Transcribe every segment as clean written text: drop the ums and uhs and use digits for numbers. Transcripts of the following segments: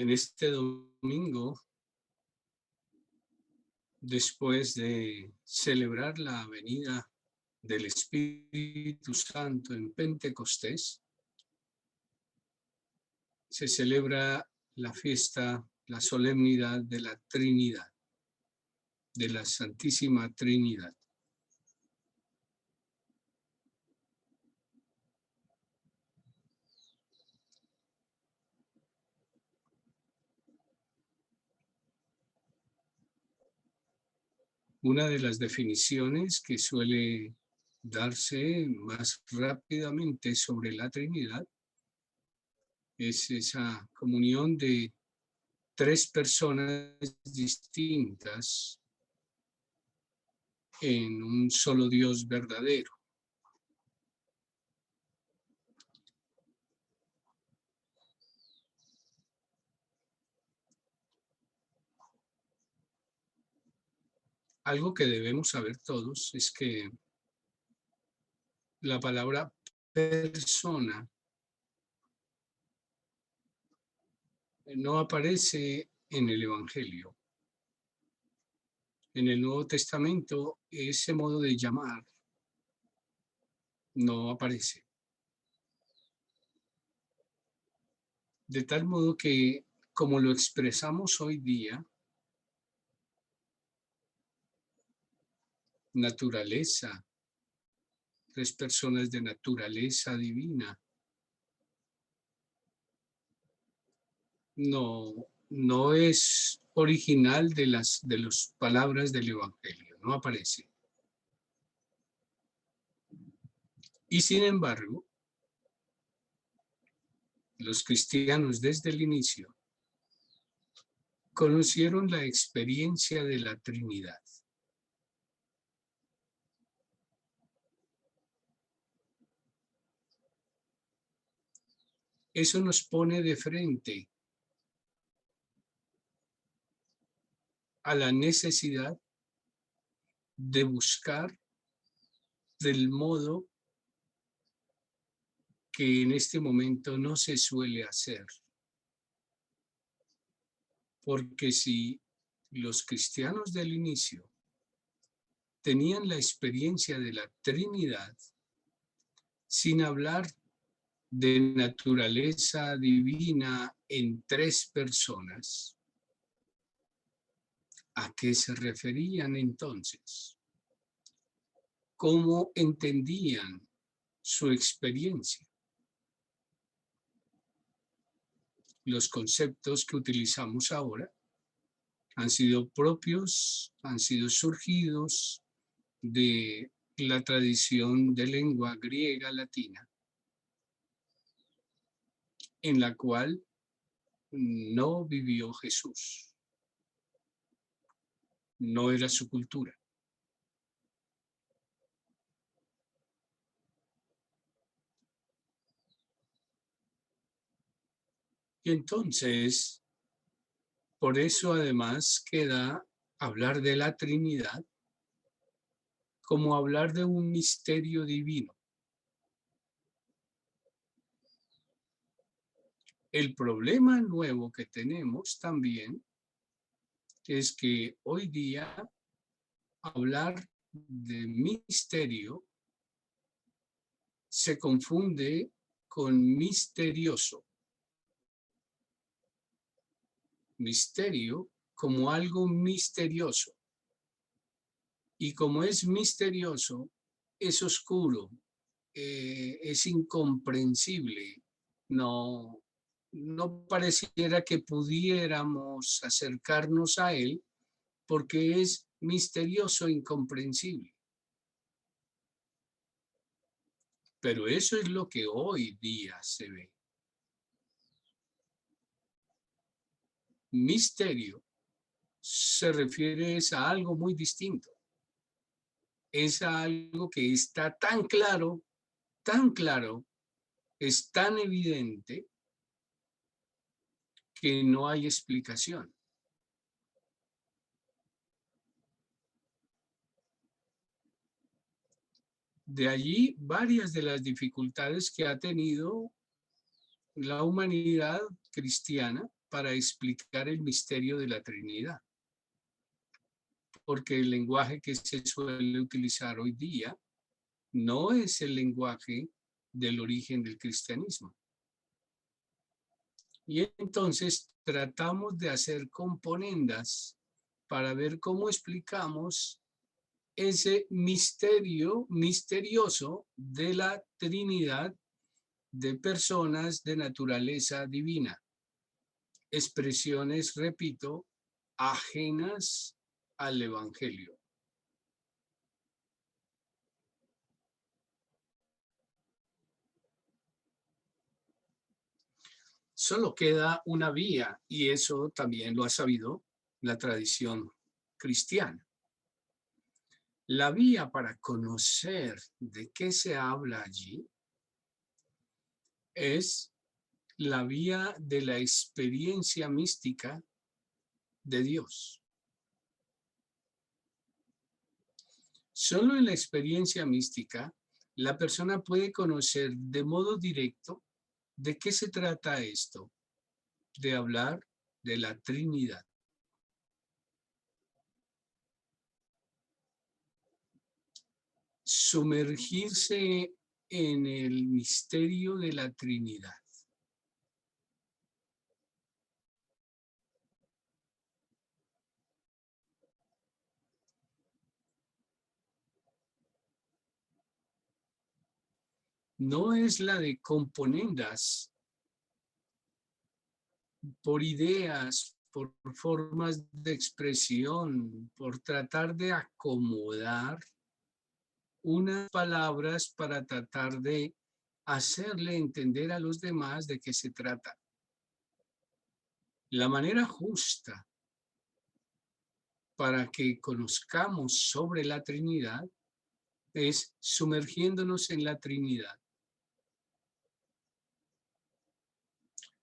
En este domingo, después de celebrar la venida del Espíritu Santo en Pentecostés, se celebra la fiesta, la solemnidad de la Trinidad, de la Santísima Trinidad. Una de las definiciones que suele darse más rápidamente sobre la Trinidad es esa comunión de tres personas distintas en un solo Dios verdadero. Algo que debemos saber todos es que la palabra persona no aparece en el Evangelio. En el Nuevo Testamento, ese modo de llamar no aparece. De tal modo que, como lo expresamos hoy día, naturaleza, tres personas de naturaleza divina, no es original de las palabras del Evangelio, no aparece. Y sin embargo, los cristianos desde el inicio conocieron la experiencia de la Trinidad. Eso nos pone de frente a la necesidad de buscar del modo que en este momento no se suele hacer. Porque si los cristianos del inicio tenían la experiencia de la Trinidad, sin hablar de naturaleza divina en tres personas, ¿a qué se referían entonces? ¿Cómo entendían su experiencia? Los conceptos que utilizamos ahora han sido propios, han sido surgidos de la tradición de lengua griega latina, en la cual no vivió Jesús, no era su cultura. Y entonces, por eso además queda hablar de la Trinidad como hablar de un misterio divino. El problema nuevo que tenemos también es que hoy día hablar de misterio se confunde con misterioso. Misterio como algo misterioso. Y como es misterioso, es oscuro, es incomprensible. No pareciera que pudiéramos acercarnos a él porque es misterioso e incomprensible. Pero eso es lo que hoy día se ve. Misterio se refiere a algo muy distinto. Es algo que está tan claro, es tan evidente que no hay explicación. De allí varias de las dificultades que ha tenido la humanidad cristiana para explicar el misterio de la Trinidad, porque el lenguaje que se suele utilizar hoy día no es el lenguaje del origen del cristianismo. Y entonces tratamos de hacer componendas para ver cómo explicamos ese misterio misterioso de la Trinidad de personas de naturaleza divina. Expresiones, repito, ajenas al Evangelio. Solo queda una vía, y eso también lo ha sabido la tradición cristiana. La vía para conocer de qué se habla allí es la vía de la experiencia mística de Dios. Solo en la experiencia mística la persona puede conocer de modo directo de qué se trata esto, de hablar de la Trinidad. Sumergirse en el misterio de la Trinidad. No es la de componendas por ideas, por formas de expresión, por tratar de acomodar unas palabras para tratar de hacerle entender a los demás de qué se trata. La manera justa para que conozcamos sobre la Trinidad es sumergiéndonos en la Trinidad.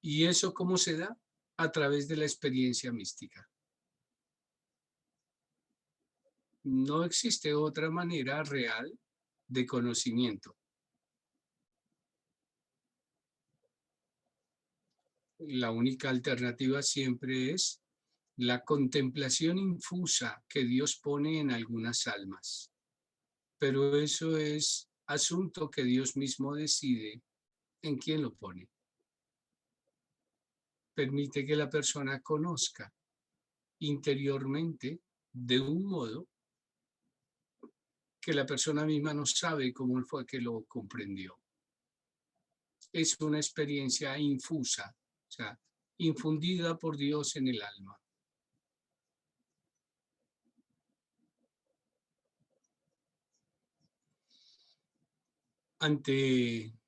¿Y eso cómo se da? A través de la experiencia mística. No existe otra manera real de conocimiento. La única alternativa siempre es la contemplación infusa que Dios pone en algunas almas. Pero eso es asunto que Dios mismo decide en quién lo pone. Permite que la persona conozca interiormente de un modo que la persona misma no sabe cómo fue que lo comprendió. Es una experiencia infusa, o sea, infundida por Dios en el alma. Ante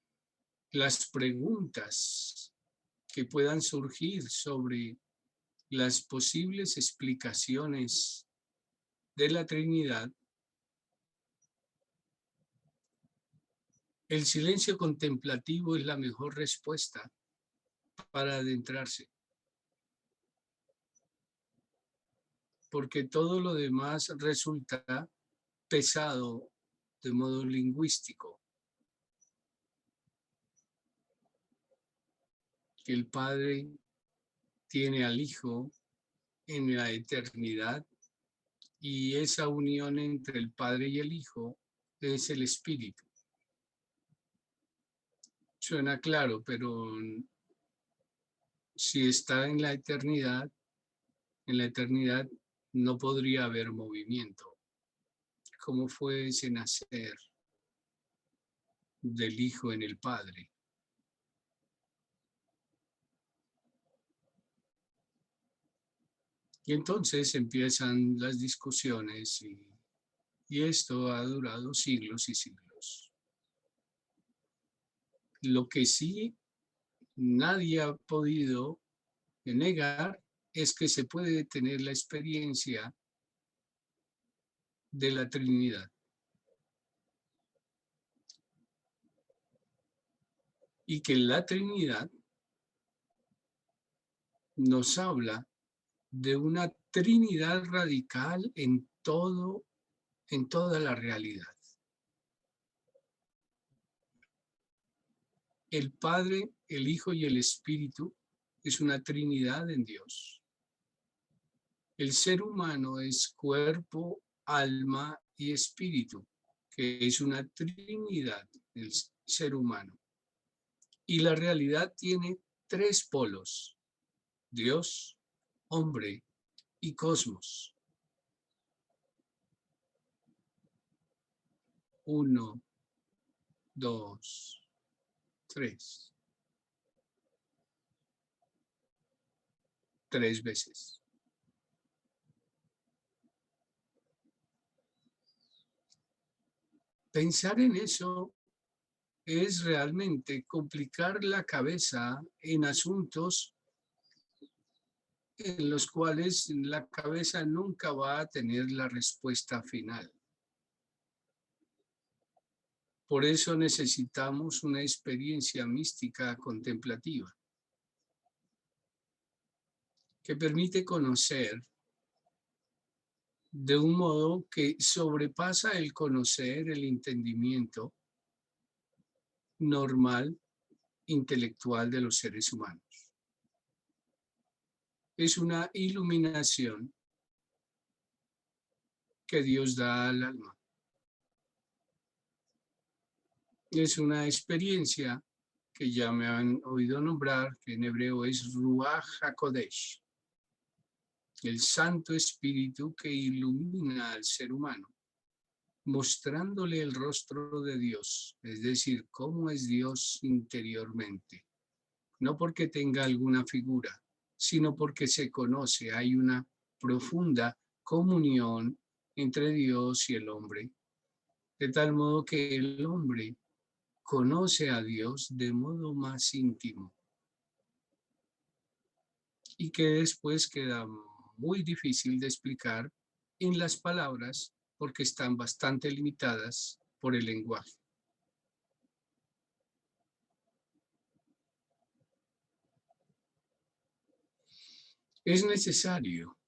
las preguntas que puedan surgir sobre las posibles explicaciones de la Trinidad, el silencio contemplativo es la mejor respuesta para adentrarse, porque todo lo demás resulta pesado de modo lingüístico. Que el Padre tiene al Hijo en la eternidad y esa unión entre el Padre y el Hijo es el Espíritu. Suena claro, pero si está en la eternidad no podría haber movimiento. ¿Cómo fue ese nacer del Hijo en el Padre? Y entonces empiezan las discusiones y esto ha durado siglos y siglos. Lo que sí nadie ha podido negar es que se puede tener la experiencia de la Trinidad. Y que la Trinidad nos habla de una Trinidad radical en toda la realidad. El Padre, el Hijo y el Espíritu es una trinidad en Dios. El ser humano es cuerpo, alma y espíritu, que es una trinidad del ser humano. Y la realidad tiene tres polos: Dios, hombre y cosmos. 1, 2, 3. 3 veces. Pensar en eso es realmente complicar la cabeza en asuntos en los cuales la cabeza nunca va a tener la respuesta final. Por eso necesitamos una experiencia mística contemplativa que permite conocer de un modo que sobrepasa el conocer, el entendimiento normal, intelectual de los seres humanos. Es una iluminación que Dios da al alma. Es una experiencia que ya me han oído nombrar, que en hebreo es Ruach HaKodesh, el Santo Espíritu que ilumina al ser humano, mostrándole el rostro de Dios, es decir, cómo es Dios interiormente. No porque tenga alguna figura, sino porque se conoce, hay una profunda comunión entre Dios y el hombre, de tal modo que el hombre conoce a Dios de modo más íntimo y que después queda muy difícil de explicar en las palabras porque están bastante limitadas por el lenguaje. Es necesario,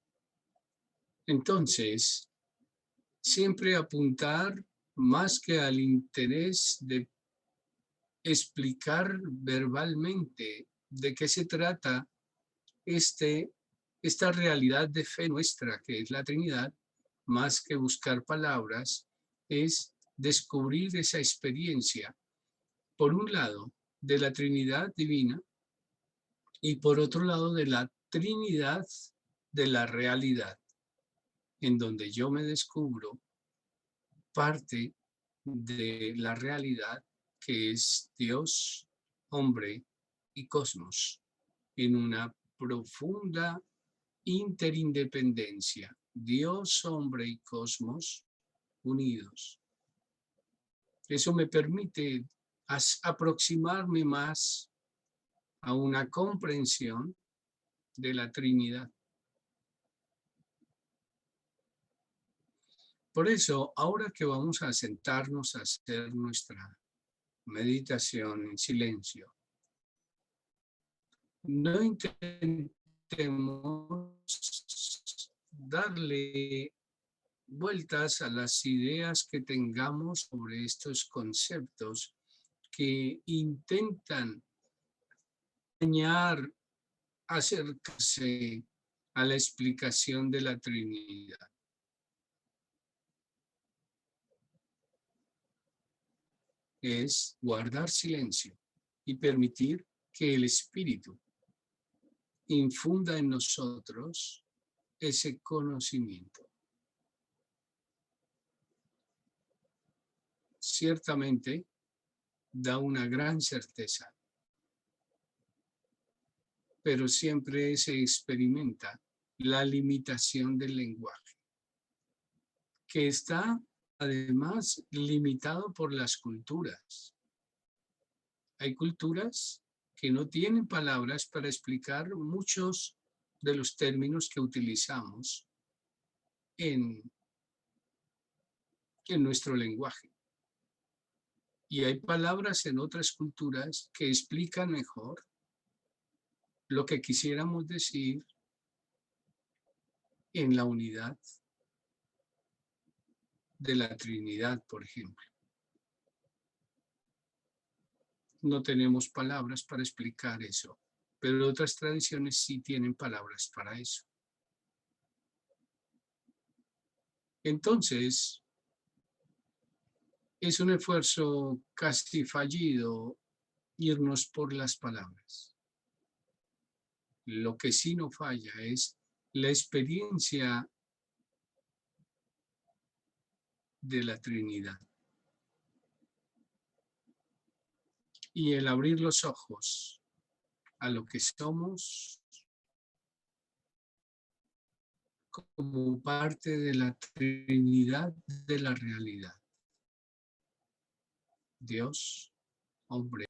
entonces, siempre apuntar más que al interés de explicar verbalmente de qué se trata esta realidad de fe nuestra, que es la Trinidad, más que buscar palabras, es descubrir esa experiencia, por un lado, de la Trinidad divina y por otro lado, de la Trinidad de la realidad, en donde yo me descubro parte de la realidad que es Dios, hombre y cosmos, en una profunda interindependencia. Dios, hombre y cosmos unidos. Eso me permite aproximarme más a una comprensión de la Trinidad. Por eso, ahora que vamos a sentarnos a hacer nuestra meditación en silencio, no intentemos darle vueltas a las ideas que tengamos sobre estos conceptos que intentan enseñar, acercarse a la explicación de la Trinidad. Es guardar silencio y permitir que el Espíritu infunda en nosotros ese conocimiento. Ciertamente da una gran certeza, pero siempre se experimenta la limitación del lenguaje, que está además limitado por las culturas. Hay culturas que no tienen palabras para explicar muchos de los términos que utilizamos en nuestro lenguaje. Y hay palabras en otras culturas que explican mejor lo que quisiéramos decir en la unidad de la Trinidad, por ejemplo. No tenemos palabras para explicar eso, pero otras tradiciones sí tienen palabras para eso. Entonces, es un esfuerzo casi fallido irnos por las palabras. Lo que sí no falla es la experiencia de la Trinidad y el abrir los ojos a lo que somos como parte de la Trinidad de la realidad. Dios, hombre